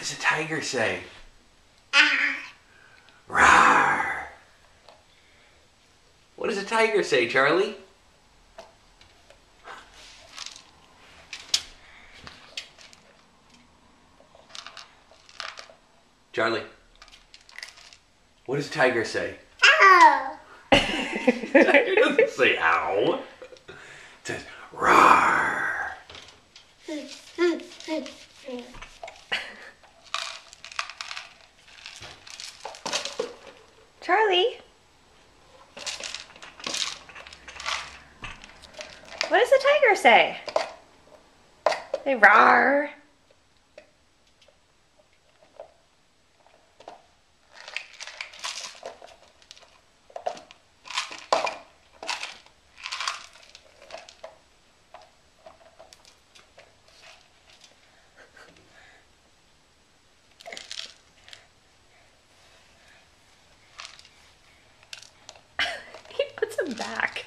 does a tiger say? Rawr. What does a tiger say, Charlie? Charlie, what does a tiger say? Ow! Tiger doesn't say ow. It says rawr. Charlie, what does the tiger say? Say rawr. He puts him back.